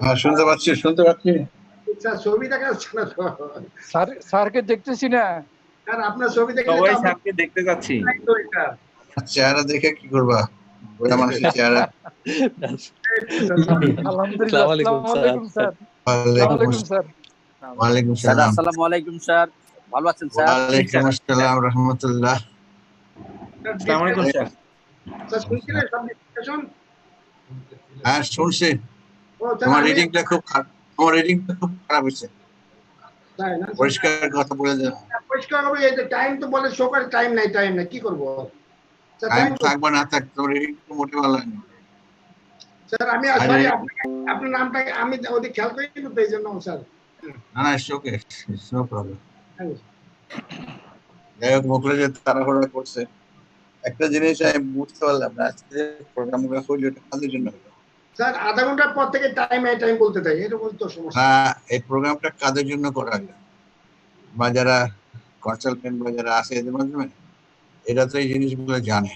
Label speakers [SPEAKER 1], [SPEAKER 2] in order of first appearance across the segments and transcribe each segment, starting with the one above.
[SPEAKER 1] হ্যাঁ শুনতে পাচ্ছি
[SPEAKER 2] স্যার ছবি দেখা যাচ্ছে না তো।
[SPEAKER 3] স্যারকে দেখতেছি না।
[SPEAKER 2] স্যার আপনার ছবি দেখলে
[SPEAKER 4] সবাই স্যারকে দেখতে যাচ্ছি।
[SPEAKER 1] চেহারা দেখে কি করবা, বুড়া মানুষের চেহারা।
[SPEAKER 3] আলহামদুলিল্লাহ। আসসালামু আলাইকুম স্যার।
[SPEAKER 1] ওয়ালাইকুম
[SPEAKER 3] স্যার।
[SPEAKER 1] ওয়ালাইকুম
[SPEAKER 5] স্যার
[SPEAKER 1] সালাম।
[SPEAKER 5] আসসালামু আলাইকুম স্যার, ভালো আছেন স্যার?
[SPEAKER 1] ওয়ালাইকুম আসসালাম রাহমাতুল্লাহ।
[SPEAKER 4] আসসালামু আলাইকুম স্যার।
[SPEAKER 2] স্যার শুনছিলেন সব ডিসকাশন?
[SPEAKER 1] হ্যাঁ শুনছি। তোমার রিডিংটা খুব খারাপ হয়েছে।
[SPEAKER 2] তাই না?
[SPEAKER 1] পরিষ্কার কথা বলে দাও।
[SPEAKER 2] পরিষ্কার হবে। এই যে টাইম তো বলে শো করে, টাইম নাই কি করব?
[SPEAKER 1] টাইম থাকবে না থাক, তোমার রিডিং তো মোটেও ভালো হয়নি।
[SPEAKER 2] স্যার আমি সরি, আপনার নামটা আমি ওদিকে খেয়াল করিনি তো এই জন্য স্যার।
[SPEAKER 1] না না it's okay, it's no problem. যাই হোক, মুখলে যে তাড়াহুড়া করছে, একটা জিনিস আমি বুঝতে পারলাম না, আজকে প্রোগ্রামগুলো হইলো এটা কাজের জন্য হলো।
[SPEAKER 2] স্যার আধা ঘন্টার পর থেকে টাইম বলতে থাকি, এটা বলতে সমস্যা।
[SPEAKER 1] হ্যাঁ, এই প্রোগ্রামটা কাজের জন্য করা হলো, বা যারা কনসালটেন্ট বা যারা আছে এদের মাধ্যমে এরা তো এই জিনিসগুলো জানে।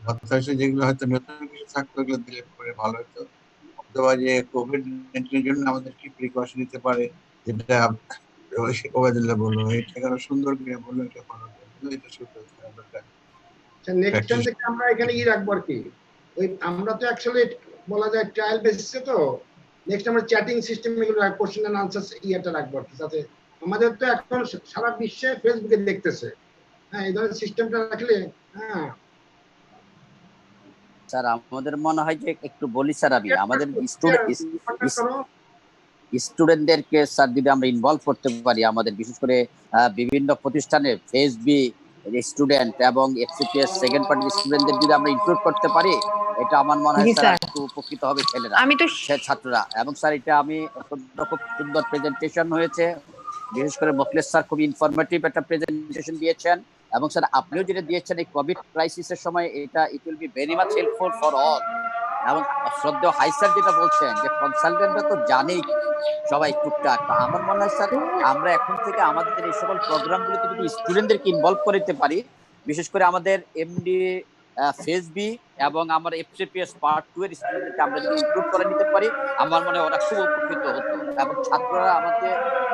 [SPEAKER 1] কথা হচ্ছে যেগুলো হয়তো নতুন কিছু থাকতো ওগুলো দিলে পরে ভালো হতো, অথবা যে কোভিড-19 জন্য আমাদের কি প্রিকশন নিতে পারে, যেটা ওবায়দুল্লাহ বললো, এটা কেন সুন্দর করে বললো, এটা ভালো হতো, এটা সুন্দর দরকার।
[SPEAKER 2] নেক্সট টাইম থেকে আমরা এখানে রাখবো আর কি, ওই আমরা তো অ্যাকচুয়ালি বলা যায় ট্রায়াল বেসিসে, তো নেক্সট আমরা চ্যাটিং সিস্টেম এগুলো কোশ্চেন এন্ড আনসার ইয়েটা রাখবো আর কি, যাতে আমাদের তো এখন সারা বিশ্বে ফেসবুকে দেখতেছে। হ্যাঁ, এই ধরনের সিস্টেমটা রাখলে। হ্যাঁ
[SPEAKER 5] স্যার আমাদের মনে হয় যে একটু বলি স্যার, আমি আমাদের স্টুডেন্টদেরকে স্যার যদি আমরা ইনভলভ করতে পারি, আমাদের বিশেষ করে বিভিন্ন প্রতিষ্ঠানে ফেসবি স্টুডেন্ট এবং এফসিপিএস সেকেন্ড পার্টি স্টুডেন্টদের যদি আমরা ইনক্লুড করতে পারি, এটা আমার মনে হয় স্যার একটু উপকৃত হবে ছেলেরা, ছাত্ররা। এবং স্যার এটা আমি খুব সুন্দর প্রেজেন্টেশন হয়েছে, বিশেষ করে মোখলেস স্যার খুব ইনফরমেটিভ একটা প্রেজেন্টেশন দিয়েছেন। এবং স্যার আপনিও যেটা দিয়েছেন এই কোভিড ক্রাইসিসের সময়, এটা it will be very much helpful for all. এবং শ্রদ্ধেয় হাই স্যার যেটা বলছেন যে কনসালটেন্টরা তো জানেই সবাই টুকটাক, আমার মনে হয় স্যার আমরা এখন থেকে আমাদের এই সকল প্রোগ্রামগুলোতে যদি স্টুডেন্টদেরকে ইনভলভ করে দিতে পারি, বিশেষ করে আমাদের এমডি ফেসবি এবং আমার এফসিপিএস পার্ট 2 এর স্টুডেন্টদেরকে আমরা যদি ইনক্লুড করে নিতে পারি, আমার মনে হয় ওরা খুব উপকৃত হতো। এবং ছাত্ররা আমাকে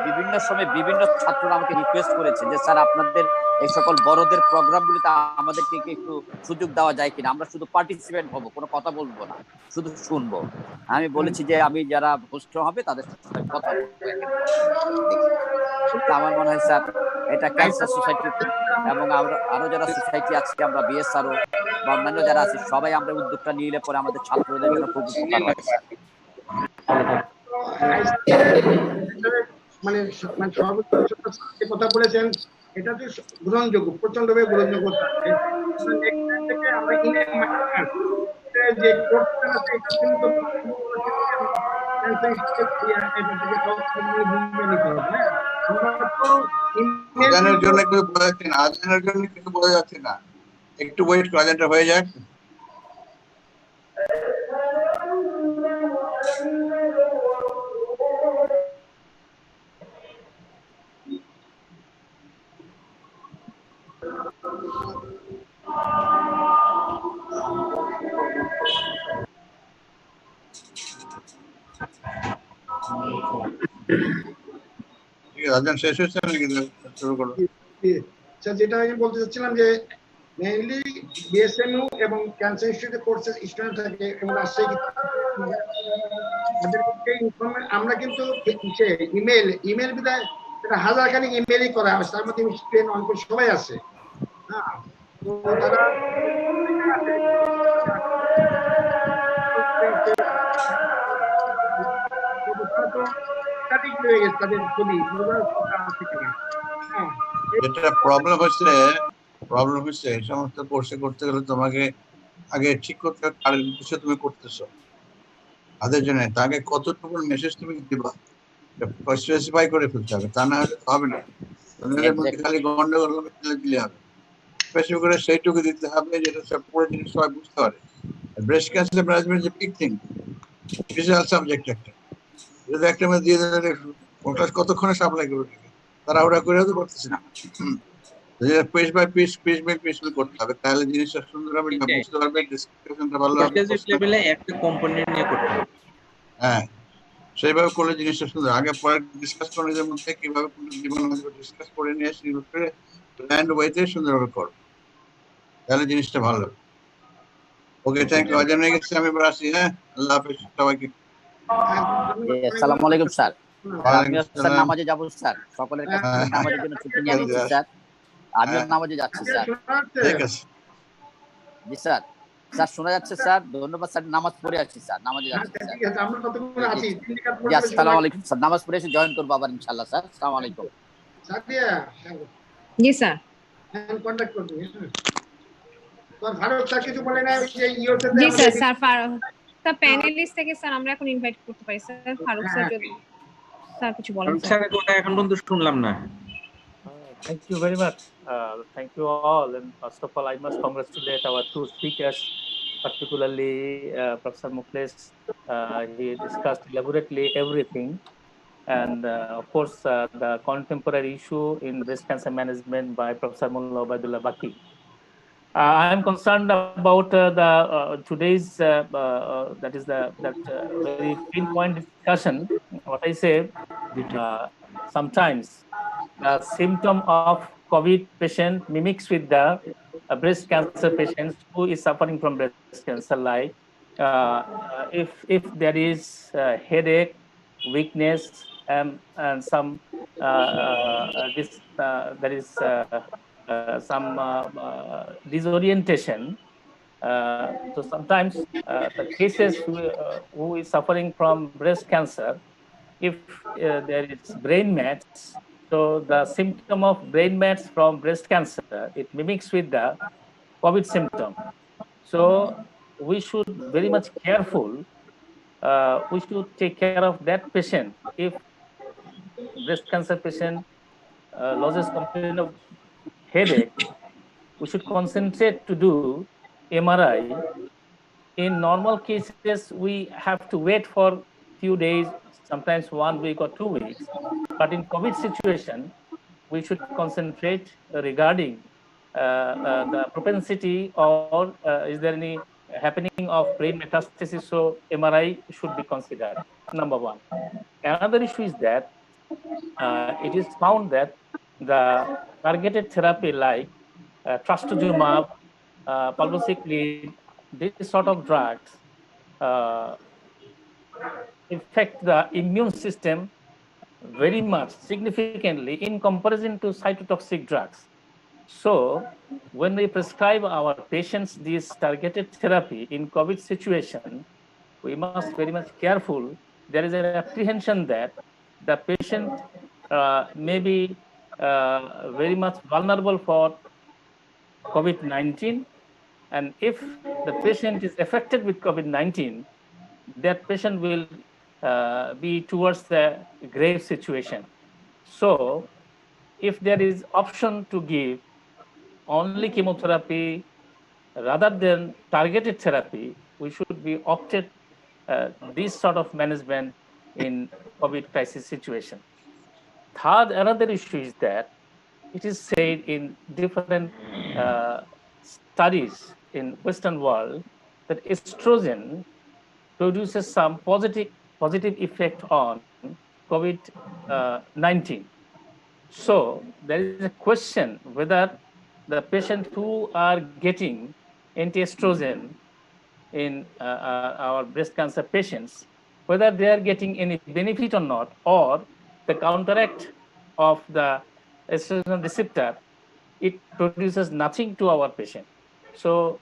[SPEAKER 5] বিভিন্ন সময় বিভিন্ন ছাত্ররা আমাকে রিকোয়েস্ট করেছে যে স্যার আপনাদের এই সকল বড়দের প্রোগ্রামগুলিতে আমাদেরকে একটু সুযোগ দেওয়া যায় কিনা, আমরা শুধু পার্টিসিপেন্ট হবো, কোনো কথা বলবো না, শুধু শুনবো। আমি বলেছি যে আমি যারা হোস্ট হবে তাদের সাথে কথা বলবো। আমার মনে হয় স্যার এটা ক্যান্সার সোসাইটি এবং আরো যারা সোসাইটি আছে, আমরা বিএসআরও বা অন্যান্য যারা আছে, সবাই আমরা উদ্যোগটা নিলে পরে আমাদের ছাত্রদের জন্য খুব উপকার হয়।
[SPEAKER 2] মানে কথা বলেছেন, এটা তো গ্রহণযোগ্য, প্রচন্ডভাবে গ্রহণযোগ্য। যে কোর্সটা আছে এটা কিন্তু
[SPEAKER 1] আজানের জন্য কিছু বোঝা যাচ্ছে না, আজানের জন্য কিছু বোঝা যাচ্ছে না, একটু ওয়েট করে, আজানটা হয়ে যাক। আজান শেষ হয়েছে নাকি? শুরু করো।
[SPEAKER 2] যেটা আমি বলতে চাচ্ছিলাম যে মেইনলি বিএসএমইউ এবং ক্যান্সার ইনস্টিটিউটে কোর্সের স্টুডেন্ট থাকে এবং রাজশাহী, আমরা কিন্তু ইমেল বিদায় হাজার খানিক ইমেলই করা হয়, তার মধ্যে স্টুডেন্ট অনেক সবাই আছে। হ্যাঁ, তো তারা
[SPEAKER 1] যেটা প্রবলেম হচ্ছে এই সমস্ত কোর্সে করতে গেলে তোমাকে আগে ঠিক করতে হবে আর কিছু তুমি করতেছো তাদের জন্য, তাকে কতটুকু মেসেজ তুমি দিবা স্পেসিফাই করে ফেলতে হবে, তা না হলে হবে না। তোমাদের মধ্যে খালি গন্ডগোল দিলে হবে, স্পেসিফিক করে সেইটুকু দিতে হবে যেটা সব পুরো জিনিস সবাই বুঝতে পারে। ব্রেস্ট ক্যান্সার ম্যানেজমেন্ট যে বিগ থিং, বিশাল সাবজেক্ট একটা, যদি একটা মধ্যে দিয়ে দিলে ওটা কতক্ষণে সাপ্লাই করবে, তারা ওরা করে তো করতেছে না। পিস বাই পিস করতে হবে, তাহলে জিনিসটা সুন্দর হবে, বুঝতে পারবে, ডিসকাশনটা ভালো হবে।
[SPEAKER 4] লেভেলে একটা কম্পোনেন্ট নিয়ে করতে হবে।
[SPEAKER 1] হ্যাঁ, সেইভাবে করলে জিনিসটা সুন্দর। আগে পরে ডিসকাস করে নিজের মধ্যে কিভাবে ডিসকাস করে নিয়ে প্ল্যান্ড ওয়েতে সুন্দরভাবে করো, তাহলে জিনিসটা ভালো হবে। ওকে, থ্যাংক ইউ। অজান হয়ে গেছে, আমি এবার আসি। হ্যাঁ, আল্লাহ হাফেজ সবাইকে।
[SPEAKER 5] আসসালামু আলাইকুম স্যার।
[SPEAKER 1] ওয়ালাইকুম
[SPEAKER 5] আমিও স্যার
[SPEAKER 1] আসসালাম।
[SPEAKER 5] নামাজে যাব স্যার, সকলের কাছ থেকে
[SPEAKER 1] হ্যাঁ,
[SPEAKER 5] নামাজের জন্য ছুটি নিয়ে নিচ্ছি স্যার। আমিও
[SPEAKER 1] হ্যাঁ,
[SPEAKER 5] নামাজে যাচ্ছি স্যার।
[SPEAKER 1] ঠিক আছে।
[SPEAKER 5] জি স্যার। স্যার শোনা যাচ্ছে স্যার? ধন্যবাদ স্যার, নামাজ পড়ে আসছি স্যার, নামাজে যাচ্ছি স্যার।
[SPEAKER 2] ঠিক আছে, আমরা কতক্ষণ
[SPEAKER 5] জি
[SPEAKER 2] আছি?
[SPEAKER 5] জি
[SPEAKER 2] 3 রাকাত
[SPEAKER 5] জি,
[SPEAKER 2] পড়তে
[SPEAKER 5] আসসালামু আলাইকুম স্যার, নামাজ পড়ে এসে জয়েন করবো আবার ইনশাআল্লাহ স্যার। আসসালামু আলাইকুম।
[SPEAKER 2] সাদিয়া
[SPEAKER 6] জি স্যার।
[SPEAKER 2] কন্টাক্ট করবি। হ্যাঁ, তো ভারত স্যার কিছু বলে না যে ইওতে
[SPEAKER 6] জি স্যার। স্যার প্যানেলিস্ট থেকে স্যার আমরা এখন ইনভাইট করতে পারি স্যার। ফারুক স্যার যদি স্যার কিছু বলেন স্যার।
[SPEAKER 4] স্যারের কথা এখন পর্যন্ত শুনলাম না।
[SPEAKER 7] Thank you very much. Thank you all. And first of all, I must congratulate our two speakers, particularly Professor Mukles. He discussed elaborately everything. And of course, the contemporary issue in breast cancer management by Professor Mullah Obaidullah Baki. I am concerned about the today's that is the very pinpoint discussion. What I say, sometimes the symptom of COVID patient mimics with the breast cancer patients who is suffering from breast cancer. Like if there is headache, weakness, and some there is some disorientation. So sometimes the cases who is suffering from breast cancer, if there is brain mets, so the symptom of brain mets from breast cancer, it mimics with the COVID symptom. So we should very much careful. We should take care of that patient. If breast cancer patient loses complaint of headache, we should concentrate to do MRI. In normal cases, we have to wait for few days, sometimes 1 week or 2 weeks. But in COVID situation, we should concentrate regarding the propensity or is there any happening of brain metastasis. So MRI should be considered, number one. Another issue is that it is found that the targeted therapy like trastuzumab, palbociclib, these sort of drugs uh, affect the immune system very much significantly in comparison to cytotoxic drugs. So when we prescribe our patients this targeted therapy in COVID situation, we must very much careful. There is an apprehension that the patient may be very much vulnerable for COVID-19. And if the patient is affected with COVID-19, that patient will be towards the grave situation. So if there is option to give only chemotherapy rather than targeted therapy, we should be opted this sort of management in COVID crisis situation. Third, another issue is that it is said in different studies in Western world that estrogen produces some positive effect on COVID-19. So there is a question whether the patient who are getting anti-estrogen in our breast cancer patients, whether they are getting any benefit or not, or the counteract of the estrogen receptor, it produces nothing to our patient. So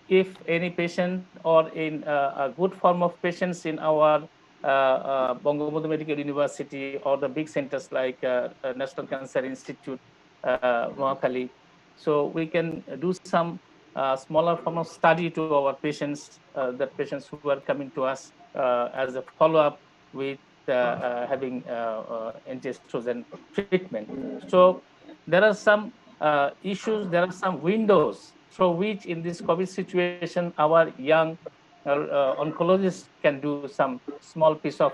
[SPEAKER 7] if any patient or in a good form of patients in our Bangabandhu Medical University or the big centers like National Cancer Institute, Noakhali, so we can do some smaller form of study to our patients, the patients who are coming to us as a follow-up with having anti-estrogen treatment. So there are some issues, there are some windows through which in this COVID situation, our young oncologists can do some small piece of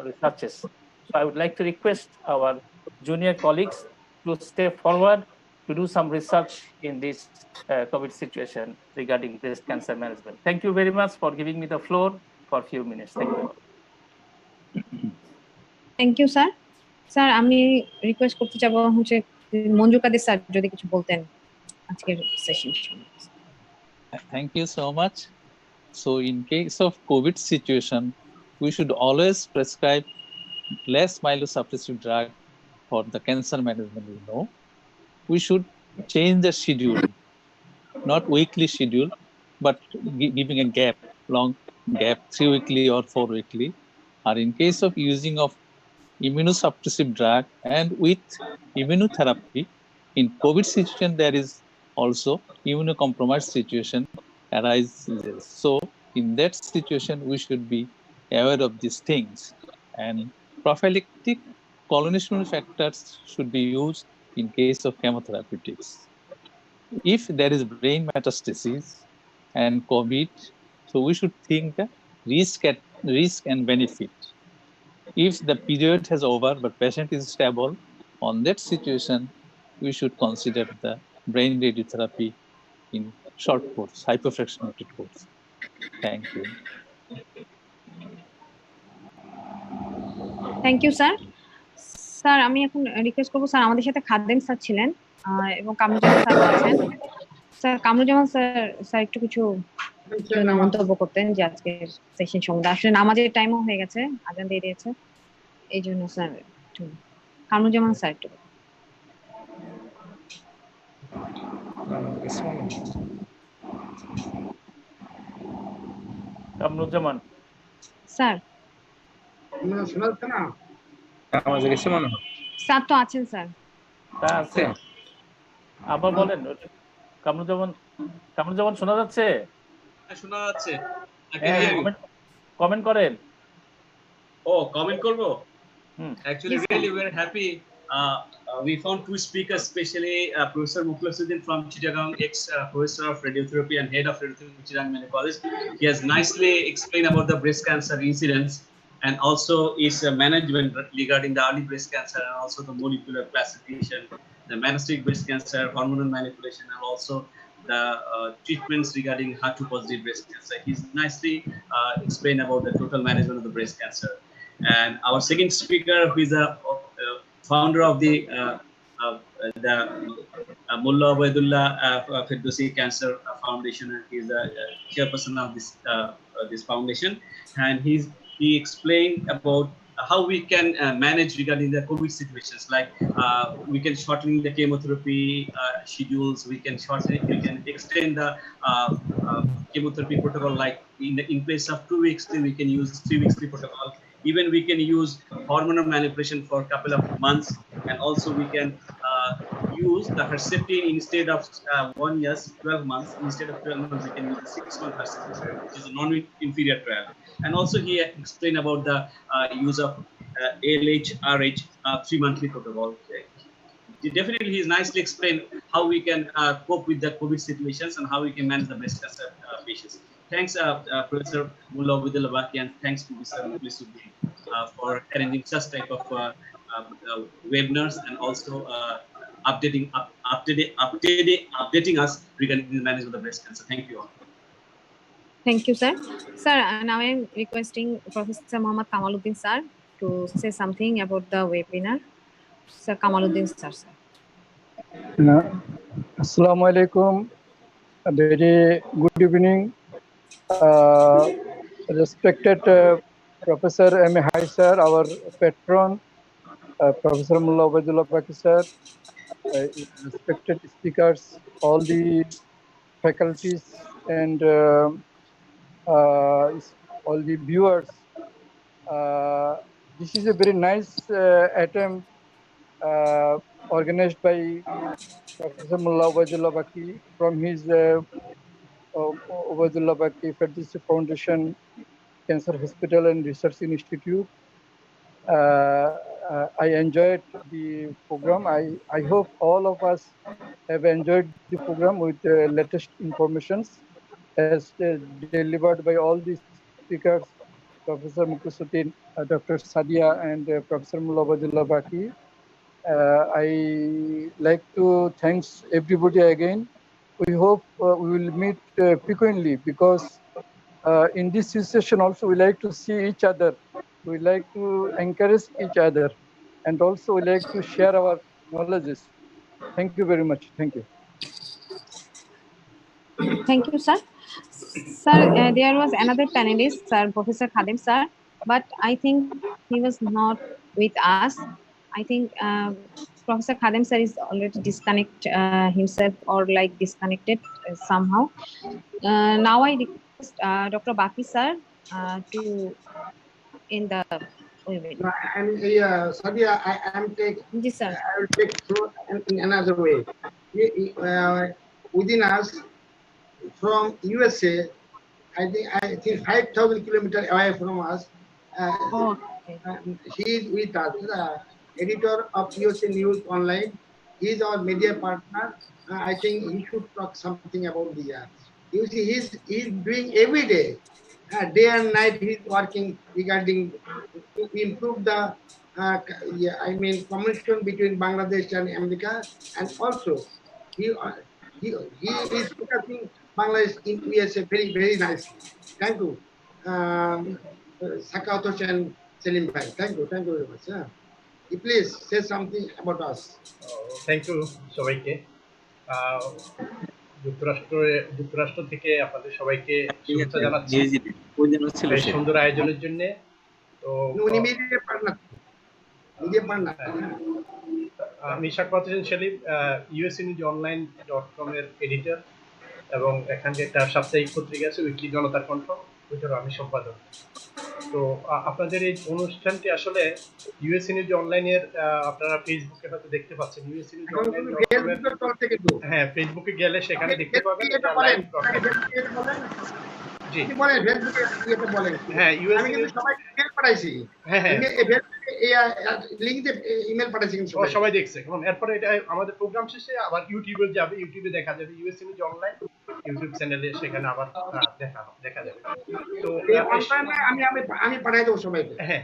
[SPEAKER 7] researches. So I would like to request our junior colleagues to step forward to do some research in this COVID situation regarding breast cancer management. Thank you very much for giving me the floor for a few minutes. Thank you.
[SPEAKER 6] Thank you sir. Sir আমি request করতে চাবো হচ্ছে মঞ্জু কাদের sir যদি কিছু বলতেন আজকের session সম্বন্ধে।
[SPEAKER 8] Thank you so much. So in case of COVID situation, we should always prescribe less myelosuppressive drug for the cancer management, We should change the schedule, not weekly schedule, but giving a gap, long gap, 3 weekly or 4 weekly. Or in case of using of immunosuppressive drug and with immunotherapy, in COVID situation, there is also immunocompromised situation arises. So in that situation, we should be aware of these things. And prophylactic colonial factors should be used in case of chemotherapeutics. If there is brain metastasis and COVID, so we should think the risk and benefit. If the period has over but patient is stable, on that situation, we should consider the brain radiotherapy in short course, hypofractionated course. Thank you.
[SPEAKER 6] Thank you sir. Sir আমি এখন request করবো sir আমাদের সাথে খাদ্দেন sir ছিলেন এবং Kamruzzaman sir আছেন। Sir Kamruzzaman sir একটু কিছু মন্তব্য করতেন যে আজকের সেশন সম্বন্ধে। আসলে নামাজের টাইমও হয়ে গেছে, আজান দিয়ে দিয়েছে, এই জন্য স্যার একটু কামরুজ্জামান স্যার একটু।
[SPEAKER 7] কামরুজ্জামান
[SPEAKER 6] স্যার
[SPEAKER 2] শোনা যাচ্ছে না?
[SPEAKER 4] আমাদের কাছে মনে হয়
[SPEAKER 6] স্যার তো আছেন স্যার।
[SPEAKER 7] তা আছে, আবার বলেন। কামরুজ্জামান শোনা যাচ্ছে?
[SPEAKER 9] শোনা যাচ্ছে।
[SPEAKER 7] কমেন্ট করেন।
[SPEAKER 9] Comment করব? Actually,
[SPEAKER 6] Yes,
[SPEAKER 9] really we're happy. We found two speakers, especially Professor Mukhlisuddin from Chittagong, ex-professor of radiotherapy and head of radiotherapy Chittagong Medical College. He has nicely explained about the breast cancer incidence and also its management regarding the early breast cancer and also the molecular classification, the metastatic breast cancer, hormonal manipulation, and also the treatments regarding HER2-positive breast cancer. He's nicely explained about the total management of the breast cancer. And our second speaker, who is a founder of the Mullah Obaidullah Firdausi Cancer Foundation, and he is the chairperson of this foundation. And he explained about how we can manage regarding the COVID situations, like we can shorten the chemotherapy schedules, we can extend the chemotherapy protocol, like in place of 2 weeks, we can use 3 weekly protocol. Even we can use hormonal manipulation for a couple of months, and also we can use the Herceptin instead of 1 year, 12 months. Instead of 12 months, we can use the 6-month Herceptin, which is a non-inferior trial. And also he explained about the use of LH-RH 3-monthly protocol. Definitely, he's nicely explained how we can cope with the COVID situations and how we can manage the breast cancer patients. Thanks, Professor Mullah Obaidullah Baki, and thanks to Mr. Mukhlisuddin for arranging such type of webinars and also updating us regarding the management of the breast cancer. Thank you all.
[SPEAKER 6] Thank you, sir. Sir, now I am requesting Professor Muhammad Kamaluddin sir to say something about the webinar. Sir Kamaluddin sir.
[SPEAKER 3] Assalamu alaikum. A very good evening. Respected Professor M.A. Hai sir, our patron, Professor Mullah Obaidullah Baki sir, respected speakers, all the faculties and all the viewers. This is a very nice attempt organized by Professor Mullah Obaidullah Baki from his Obaidullah Baki Firdausi Foundation, Cancer Hospital and Research Institute. I enjoyed the program. I hope all of us have enjoyed the program with the latest informations as delivered by all the speakers, Professor Mukhlisuddin, Dr. Sadia, and Professor Mullah Obaidullah Baki. I like to thanks everybody again. We hope we will meet frequently, because in this session also we like to see each other We like to encourage each other, and also we like to share our knowledges. Thank you very much. Thank you.
[SPEAKER 6] Thank you, sir. Sir, there was another panelist, sir, Professor Khadim, sir, but I think he was not with us. I think Professor Khadim, sir, is already disconnect himself or like disconnected somehow. Now I request Dr. Baki, sir, to end the webinar.
[SPEAKER 2] No, Sadia, I
[SPEAKER 6] Yes, sir.
[SPEAKER 2] will take through in another way. Within us, from USA, I think 5,000 kilometers away from us.
[SPEAKER 6] Okay.
[SPEAKER 2] He is with us, the editor of USA News Online. He is our media partner. I think he should talk something about the you see, he's doing every day and night. He's working regarding to improve the communication between Bangladesh and America, and also he is focusing Bangladesh in USA very nicely. Thank you. Sakaut Hossain Selim Bhai. Thank you very much. Please say something about us.
[SPEAKER 10] Thank you সবাইকে। যুক্তরাষ্ট্র থেকে আপনাদের সবাইকে শুভেচ্ছা জানাচ্ছি এই সুন্দর আয়োজনের জন্য। তো আমি সাকাওয়াত হোসেন সেলিম, USANewsOnline.com এর এডিটর, এবং এখানে একটা সাপ্তাহিক পত্রিকা আছে উইকলি জনতার কণ্ঠ, ওইটারও আমি সম্পাদক। তো আপনাদের এই অনুষ্ঠানটি আসলে USA News Online এর আপনারা ফেসবুকে হয়তো দেখতে পাচ্ছেন। USANewsOnline.com, হ্যাঁ, ফেসবুকে গেলে সেখানে দেখতে পাবেন। জি, হ্যাঁ, সবাই দেখছে। এরপরে এটা আমাদের প্রোগ্রাম শেষে আবার ইউটিউবে যাবে, ইউটিউবে দেখা যাবে USA News Online ইউটিউব চ্যানেলে, সেখানে আবার দেখা যাবে। তো
[SPEAKER 2] আমি পাঠাই দেবো সবাইকে।
[SPEAKER 10] হ্যাঁ,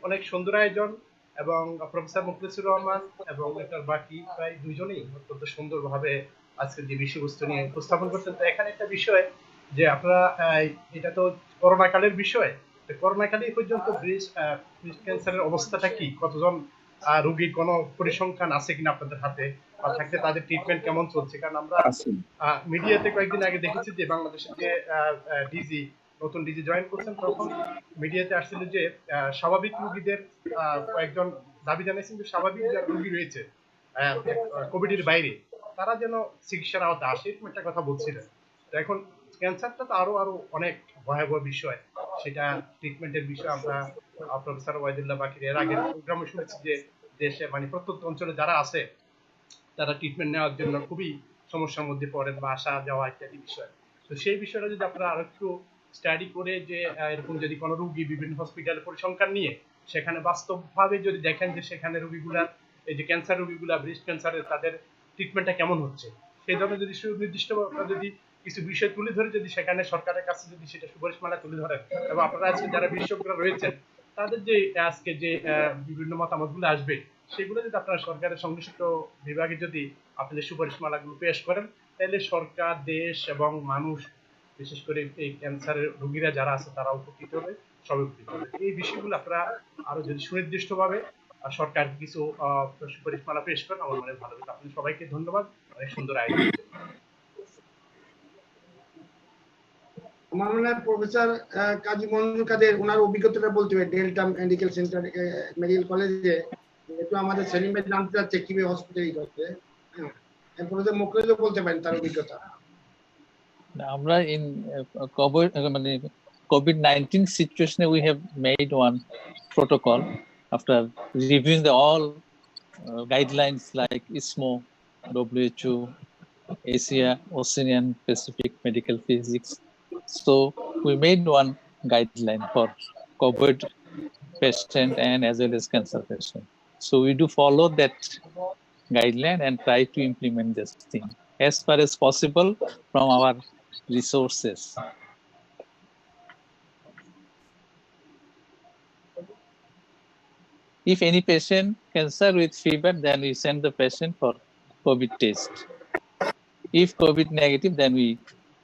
[SPEAKER 10] অনেক সুন্দর আয়োজন, এবং প্রফেসর মুখলেসুর রহমান এবং ডক্টর বাকি প্রায় দুইজনেই অত্যন্ত সুন্দরভাবে আজকে যে বিষয়বস্তু নিয়ে উপস্থাপন করছেন। তো এখানে একটা বিষয় যে আপনারা, এটা তো করোনা কালের বিষয়, করোনা কালে পর্যন্ত ব্রেস্ট ক্যান্সারের অবস্থাটা কি, কতজন রোগীর কোনো পরিসংখ্যান আছে কিনা আপনাদের হাতে, বা থাকলে তাদের ট্রিটমেন্ট কেমন চলছে? কারণ আমরা মিডিয়াতে কয়েকদিন আগে দেখেছি যে বাংলাদেশের যে নতুন ডিজি জয়েন করছেন, তখন মিডিয়াতে আসছিল যে স্বাভাবিক রোগীদের কয়েকজন দাবি জানিয়েছেন যে স্বাভাবিক যারা রোগী রয়েছে কোভিডের বাইরে, তারা যেন চিকিৎসার আওতায় আসে, এরকম একটা কথা বলছিলেন। তো এখন ক্যান্সারটা তো আরো অনেক ভয়াবহ বিষয়, সেটা ট্রিটমেন্টের বিষয়। আমরা প্রফেসর ওয়াহিদুল্লাহ বাকির এর আগের প্রোগ্রামে শুনেছি যে দেশে প্রত্যন্ত অঞ্চলে যারা আছে তারা ট্রিটমেন্ট নেওয়ার জন্য খুবই সমস্যার মধ্যে পড়েন, বা আসা যাওয়া ইত্যাদি বিষয়। তো সেই বিষয়টা যদি আপনারা আরো একটু স্টাডি করে, যে এরকম যদি কোনো রোগী বিভিন্ন হসপিটালে পরিসংখ্যান নিয়ে সেখানে বাস্তবভাবে যদি দেখেন যে সেখানে রোগীগুলার, এই যে ক্যান্সার রোগীগুলা, ব্রেস্ট ক্যান্সারের তাদের ট্রিটমেন্টটা কেমন হচ্ছে, সেই ধরনের যদি সুনির্দিষ্ট যদি কিছু বিষয় তুলে ধরে, যদি সেখানে সরকারের কাছে যদি সেটা সুপারিশমালা তুলে ধরেন, এবং আপনারা আজকে যারা বিশেষজ্ঞরা রয়েছেন তাদের যে আজকে যে বিভিন্ন মতামতগুলো আসবে, সেগুলো যদি আপনারা সরকারের সংশ্লিষ্ট বিভাগে যদি আপনাদের সুপারিশমালাগুলো পেশ করেন, তাহলে সরকার, দেশ এবং মানুষ, বিশেষ করে এই ক্যান্সারের রোগীরা যারা আছে তারা উপকৃত হবে, সবাই উপকৃত হবে। এই বিষয়গুলো আপনারা আরো যদি সুনির্দিষ্টভাবে সরকার কিছু সুপারিশমালা পেশ করেন, আমার মনে ভালো হবে। আপনাদের সবাইকে ধন্যবাদ, অনেক সুন্দর আয়োজন।
[SPEAKER 2] আমার মনে হয় প্রফেসর কাজী মঞ্জুর কাদের ওনার অভিজ্ঞতাটা বলতে হবে। ডেল্টা মেডিকেল সেন্টার মেডিকেল কলেজে একটু আমাদের সেলিম ভাই জানতে চাচ্ছে কিভাবে হসপিটাল করতে। প্রফেসর মুখলেসও বলতে পারেন তার অভিজ্ঞতা।
[SPEAKER 8] আমরা in COVID-19 situation, we have made one protocol after reviewing all guidelines like ISMO, WHO, Asia, Oceanian, Pacific Medical Physics. So we made one guideline for COVID patient and as well as cancer patient. So we do follow that guideline and try to implement this thing as far as possible from our resources. If any patient cancer with fever, then we send the patient for COVID test. If COVID negative, then we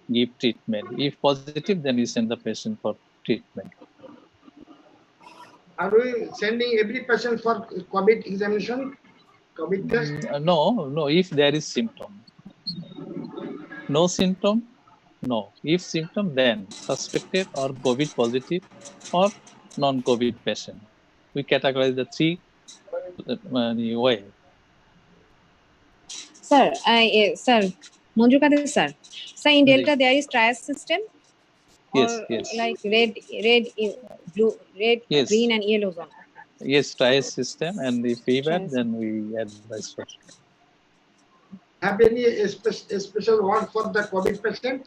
[SPEAKER 8] give treatment. If positive, then we send the patient for treatment.
[SPEAKER 2] Are we sending every patient for COVID examination, COVID test?
[SPEAKER 8] No, if there is symptom. No symptom, no. If symptom, then suspected or COVID positive or non-COVID patient. We categorize the three way.
[SPEAKER 6] Sir, sir, Manju Kadir sir. Sir, in Delta there is triage system, or
[SPEAKER 8] Yes.
[SPEAKER 6] like red, blue, red,
[SPEAKER 8] Yes.
[SPEAKER 6] green, and yellow zone.
[SPEAKER 8] Yes, triage system, and if fever,
[SPEAKER 6] Triage.
[SPEAKER 8] then we advise for.
[SPEAKER 2] Have any special ward for the COVID patient?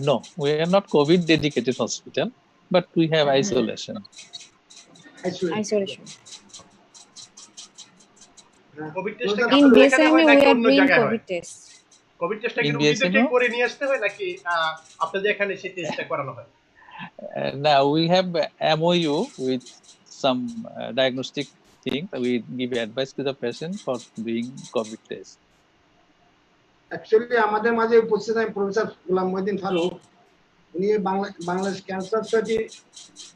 [SPEAKER 8] No, we are not COVID dedicated hospital, but we have isolation.
[SPEAKER 6] Isolation.
[SPEAKER 10] Covid টেস্টটা
[SPEAKER 6] In
[SPEAKER 10] আপনাদের
[SPEAKER 6] BSM
[SPEAKER 10] এখানে হয়
[SPEAKER 6] we
[SPEAKER 10] নাকি
[SPEAKER 6] are
[SPEAKER 10] অন্য
[SPEAKER 6] doing
[SPEAKER 10] জায়গায় হয়?
[SPEAKER 6] COVID test.
[SPEAKER 10] Covid টেস্টটা কি
[SPEAKER 8] In
[SPEAKER 10] রোগীদেরকে
[SPEAKER 8] BSM?
[SPEAKER 10] করে নিয়ে আসতে হয় নাকি আপনাদের এখানে সেই টেস্টটা করানো হয়?
[SPEAKER 8] Now we have MOU with some diagnostic thing. We give advice to the patient for doing COVID test.
[SPEAKER 2] Actually, আমাদের মাঝে উপস্থিত আছেন প্রফেসর গোলাম মহিউদ্দিন ফারুক। উনি বাংলাদেশ ক্যান্সার সোসাইটি,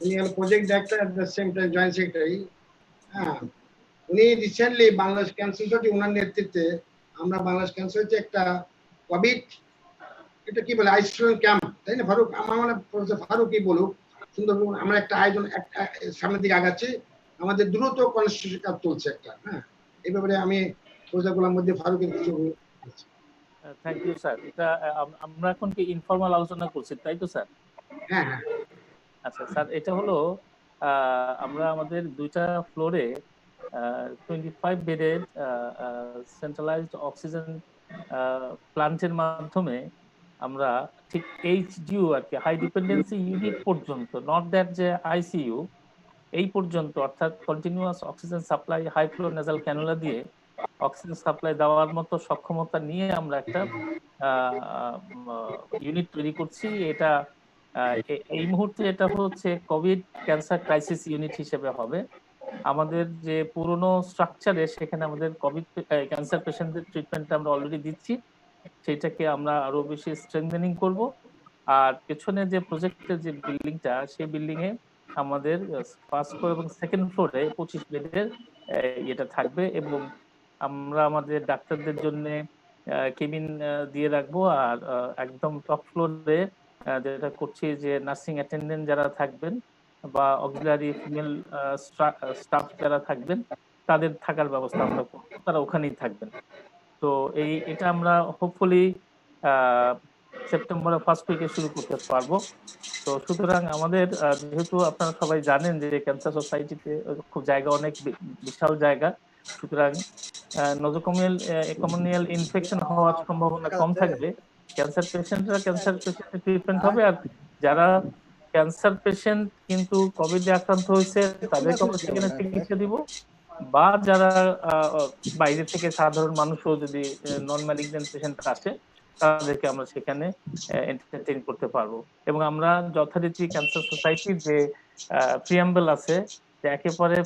[SPEAKER 2] উনি হল project director at the same time joint secretary. হ্যাঁ, উনি রিসেন্টলি বাংলাদেশ ক্যান্সার সোসাইটি ওনার নেতৃত্বে আমরা বাংলাদেশ ক্যান্সার সোসাইটি একটা কোভিড, এটা কি বলে, আইসোলেশন ক্যাম্প, তাই না ফারুক? আমার মনে প্রফেসর ফারুকই বলুক, সুন্দরবন আমরা একটা আয়োজন সামনের দিকে আগাচ্ছি, আমাদের দ্রুত কনস্টিটিউশন কাজ চলছে একটা। হ্যাঁ, এই ব্যাপারে আমি প্রফেসর গোলাম মহিউদ্দিন ফারুকের কিছু।
[SPEAKER 7] Thank you sir. এটা আমরা এখন কি ইনফর্মাল আলোচনা করছি, তাই তো স্যার?
[SPEAKER 2] হ্যাঁ।
[SPEAKER 7] আচ্ছা স্যার, এটা হলো আমরা আমাদের দুইটা ফ্লোরে 25 বেডের সেন্ট্রালাইজড অক্সিজেন প্লান্টের মাধ্যমে আমরা ঠিক এইচডিইউ আর কি, হাই ডিপেন্ডেন্সি ইউনিট পর্যন্ত, নট দ্যাট যে আইসিইউ, এই পর্যন্ত অর্থাৎ continuous oxygen supply high flow nasal cannula দিয়ে অক্সিজেন সাপ্লাই দেওয়ার মতো সক্ষমতা নিয়ে আমরা একটা ইউনিট তৈরি করছি। এটা এই মুহূর্তে এটা হচ্ছে কোভিড ক্যান্সার ক্রাইসিস ইউনিট হিসেবে হবে। আমাদের যে পুরনো স্ট্রাকচারে সেখানে আমাদের কোভিড ক্যান্সার পেশেন্টদের ট্রিটমেন্টটা আমরা অলরেডি দিচ্ছি, সেইটাকে আমরা আরো বেশি স্ট্রেংথেনিং করব। আর পেছনে যে প্রজেক্টের যে বিল্ডিংটা, সেই বিল্ডিং এ আমাদের ফার্স্ট ফ্লোর এবং সেকেন্ড ফ্লোরে 25 বেডের এটা থাকবে, এবং আমরা আমাদের ডাক্তারদের জন্য কেবিন দিয়ে রাখবো। আর একদম টপ ফ্লোরে যেটা করছি যে নার্সিং অ্যাটেন্ডেন্ট যারা থাকবেন বা অক্সিলারি ফিমেল স্টাফ যারা থাকবেন, তাদের থাকার ব্যবস্থা আমরা করবো, তারা ওখানেই থাকবেন। তো এটা আমরা হোপফুলি সেপ্টেম্বরের ফার্স্ট উইকে শুরু করতে পারবো। তো সুতরাং আমাদের যেহেতু আপনারা সবাই জানেন যে ক্যান্সার সোসাইটিতে খুব জায়গা, অনেক বিশাল জায়গা, সুতরাং নোজোকমিয়াল ইনফেকশন হওয়ার সম্ভাবনা কম থাকবে। ক্যান্সার পেশেন্টরা ক্যান্সার পেশেন্টের ট্রিটমেন্ট হবে, আর যারা ক্যান্সার পেশেন্ট কিন্তু কোভিডে আক্রান্ত হয়েছে তাদেরকে আমরা সেখানে চিকিৎসা দিব, বা যারা বাইরে থেকে সাধারণ মানুষও যদি নন ম্যালিগন্যান্ট পেশেন্ট আসে তাদেরকে আমরা সেখানে এন্টারটেইন করতে পারবো। এবং আমরা যথারীতি ক্যান্সার সোসাইটির যে প্রিয়াম্বল আছে, যে একেবারে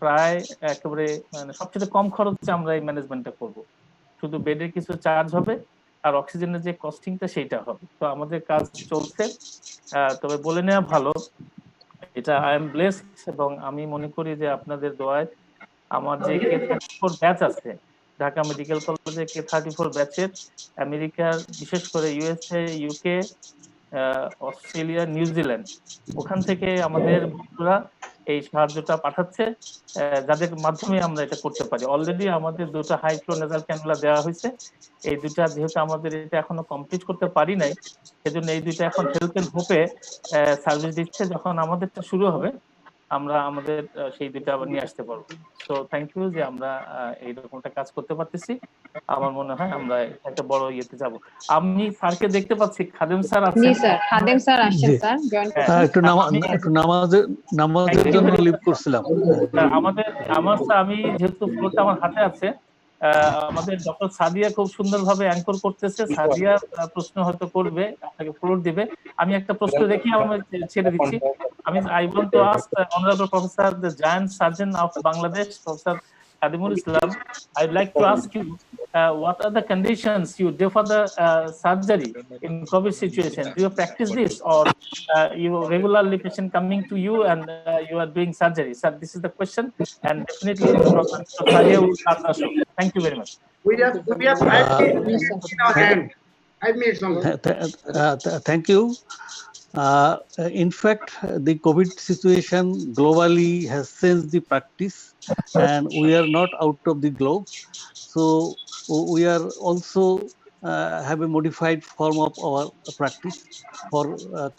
[SPEAKER 7] প্রায় একেবারে মানে সবচেয়ে কম খরচে আমরা এই ম্যানেজমেন্টটা করব। শুধু বেডের কিছু চার্জ হবে আর অক্সিজেনের যে কস্টিংটা সেইটা হবে। তো আমাদের কাজ চলছে, তবে বলে নেওয়া ভালো, এটা আই এম ব্লেসড, এবং আমি মনে করি যে আপনাদের দোয়ায় আমার যে K34 ব্যাচ আছে ঢাকা মেডিকেল কলেজে, K34 ব্যাচের আমেরিকার, বিশেষ করে ইউএসএ, ইউকে, অস্ট্রেলিয়া, নিউজিল্যান্ড, ওখান থেকে আমাদের বন্ধুরা এই সাহায্যটা পাঠাচ্ছে, যাদের মাধ্যমে আমরা এটা করতে পারি। অলরেডি আমাদের 2টা হাই ফ্লো নেজাল ক্যানুলা দেওয়া হয়েছে। এই 2টা যেহেতু আমাদের এটা এখনো কমপ্লিট করতে পারি নাই, সেজন্য এই 2টা এখন হেল্প এন্ড হোপে সার্ভিস দিচ্ছে। যখন আমাদেরটা শুরু হবে আমরা আমাদের সেই 2টা আবার নিয়ে আসতে পারবো। তো থ্যাংক ইউ যে আমরা এইরকমটা কাজ করতে পারতেছি। আমার মনে হয় আমরা একটা বড় ইয়েতে যাব। আমি স্যারকে দেখতে পাচ্ছি, খাদেম স্যার আছেন।
[SPEAKER 6] জি স্যার, খাদেম স্যার আসছেন স্যার, জয়েন করুন।
[SPEAKER 11] একটু নামাজের জন্য লিভ করছিলাম।
[SPEAKER 7] আমি যেহেতু ফ্লোরটা আমার হাতে আছে, আমাদের ডক্টর সাদিয়া খুব সুন্দরভাবে অ্যাঙ্কর করতেছে। সাদিয়া প্রশ্ন হয়তো করবে, আপনাকে ফ্লোর দিবে। আমি একটা প্রশ্ন রেখে আমি ছেড়ে দিচ্ছি। I want to ask the Honorable Professor, the Giant Surgeon of Bangladesh, Professor Khadimul Islam. I'd like to ask you, what are the conditions you defer the surgery in COVID situation? Do you practice this, or you regularly patient coming to you and you are doing surgery? Sir, this is the question, and definitely Dr. Sadia will answer. Thank you very much.
[SPEAKER 2] We have 5 minutes in our hand. 5 minutes only.
[SPEAKER 11] Thank you. In fact, the COVID situation globally has changed the practice, and we are not out of the globe. So we are also have a modified form of our practice. For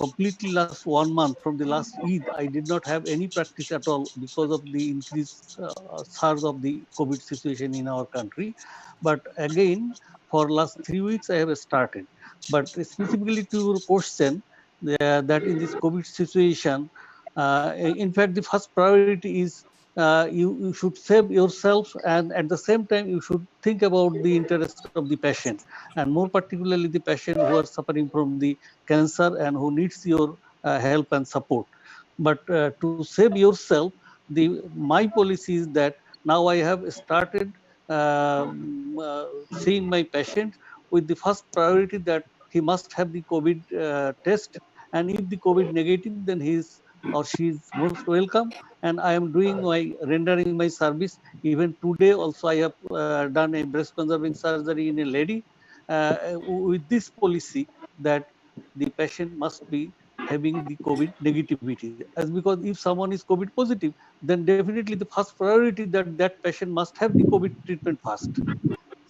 [SPEAKER 11] completely last 1 month from the last Eid, I did not have any practice at all because of the increased surge of the COVID situation in our country. But again, for last 3 weeks, I have started. But specifically to your question, that in this COVID situation, in fact, the first priority is you should save yourself, and at the same time, you should think about the interest of the patient, and more particularly the patient who are suffering from the cancer and who needs your help and support. But to save yourself, my policy is that now I have started seeing my patient with the first priority that he must have the COVID test, and if the COVID negative, then he is or she is most welcome. And I am doing my rendering my service. Even today also I have done a breast conserving surgery in a lady with this policy that the patient must be having the COVID negativity. As because if someone is COVID positive, then definitely the first priority that that patient must have the COVID treatment first.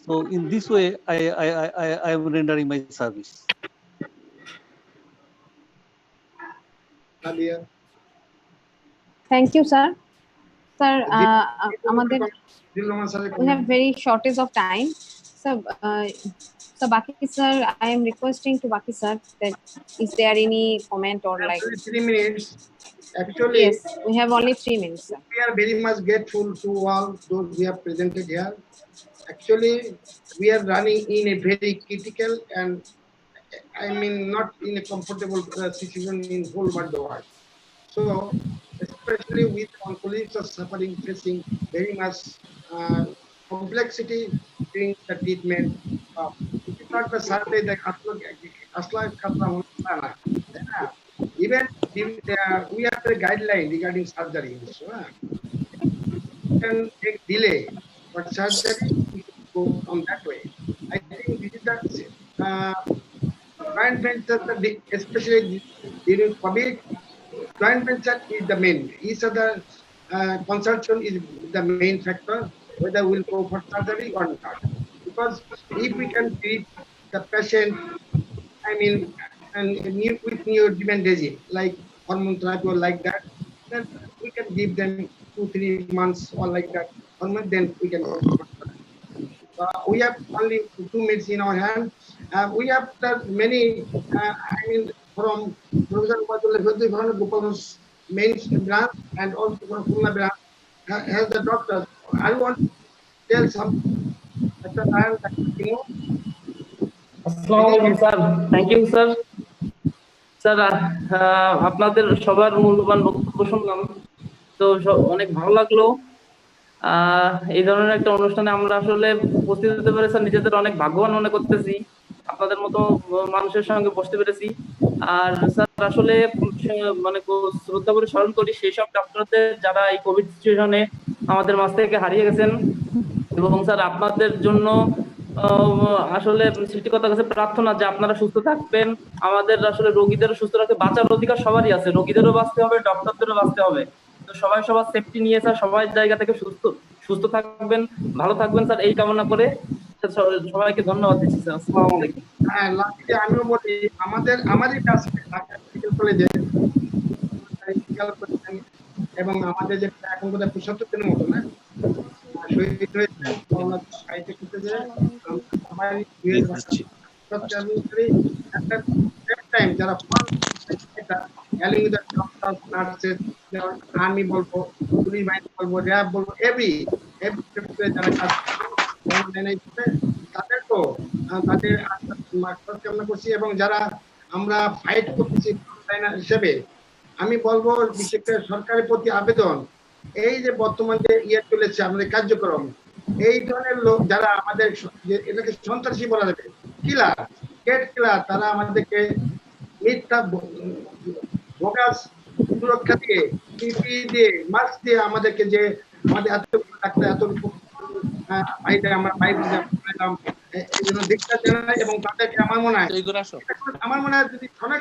[SPEAKER 11] So in this way, I am rendering my service.
[SPEAKER 6] Thank you, sir. Sir, we have very shortage of time. So Baki sir, I am requesting to Baki sir that is there any comment or like
[SPEAKER 2] 3 minutes. Actually,
[SPEAKER 6] yes, we have only 3 minutes, sir.
[SPEAKER 2] We are very much grateful to all those we have presented here. Actually, we are running in a very critical and I mean not in a comfortable situation in whole world. So, especially with oncologists are suffering, facing very much complexity during the treatment. It's not the survey that even we have the guideline regarding surgery. So, can take delay, but surgery go on that way. I think this is the joint venture, especially during COVID. Joint venture is the main. Each other consortium is the main factor, whether we'll go for surgery or not. Because if we can treat the patient, I mean, and with neoadjuvant regime, like hormone therapy or like that, then we can give them 2-3 months or like that. Then we can go for surgery. We have only 2 minutes in our hand. We have many, I mean, from Professor Gopal's main branch and also from Pune branch has the doctors. I want to tell some.
[SPEAKER 12] Assalamualaikum sir. Thank you sir. Sir আপনাদের সবার মূল্যবান বক্তব্য শুনলাম, তো অনেক ভালো লাগলো। এই ধরনের একটা অনুষ্ঠানে আমরা আসলে উপস্থিত হতে পেরে স্যার নিজেদের অনেক ভাগ্যবান মনে করতেছি, আপনাদের মতো মানুষের সঙ্গে বসতে পেরেছি। আর স্যার আসলে মানে শ্রদ্ধা করে স্মরণ করি সেই সব ডাক্তারদের যারা এই কোভিড সিচুয়েশনে আমাদের মাঝ থেকে হারিয়ে গেছেন, এবং স্যার আপনাদের জন্য আসলে সৃষ্টিকর্তার কাছে প্রার্থনা যে আপনারা সুস্থ থাকবেন। আমাদের আসলে রোগীদেরও সুস্থ রাখতে বাঁচার অধিকার সবারই আছে, রোগীদেরও বাঁচতে হবে, ডক্টরদেরও বাঁচতে হবে। তো সবাই সবার সেফটি নিয়ে স্যার সবাই জায়গা থেকে সুস্থ থাকবেন, ভালো থাকবেন স্যার, এই কামনা করে সবাইকে ধন্যবাদ দিচ্ছি স্যার। আসসালামু আলাইকুম।
[SPEAKER 2] হ্যাঁ, আমিও বলি আমাদের কাছে মেডিকেল কলেজে এবং আমাদের যে এখন বোধহয় 75 জনের মতো না শহীদ হয়েছে সাহিত্য ক্ষেত্রে যারা আর্মি বলবো, পুলিশ বাহিনী বলবো, র্যাব বলবো, এভরি যারা কাজ তাদেরকেও তাদের কামনা করছি। এবং যারা আমরা ফাইট করতেছি হিসেবে আমি বলবো বিশেষ করে সরকারের প্রতি আবেদন, এই যে বর্তমান যে চলেছে আমাদের কার্যক্রম, এই ধরনের লোক যারা আমাদের এটাকে সন্ত্রাসী বলা যাবে, কিলার, কেট কিলার, তারা আমাদেরকে মিথ্যা বোগাস সুরক্ষা দিয়ে, পিপি দিয়ে, মাস্ক দিয়ে আমাদেরকে যে আমাদের এত ডাক্তার এত ভাইটা আমরা পাইপ এই জন্য ধিক্কার জানাই এবং তাদেরকে আমার মনে হয় যদি অনেক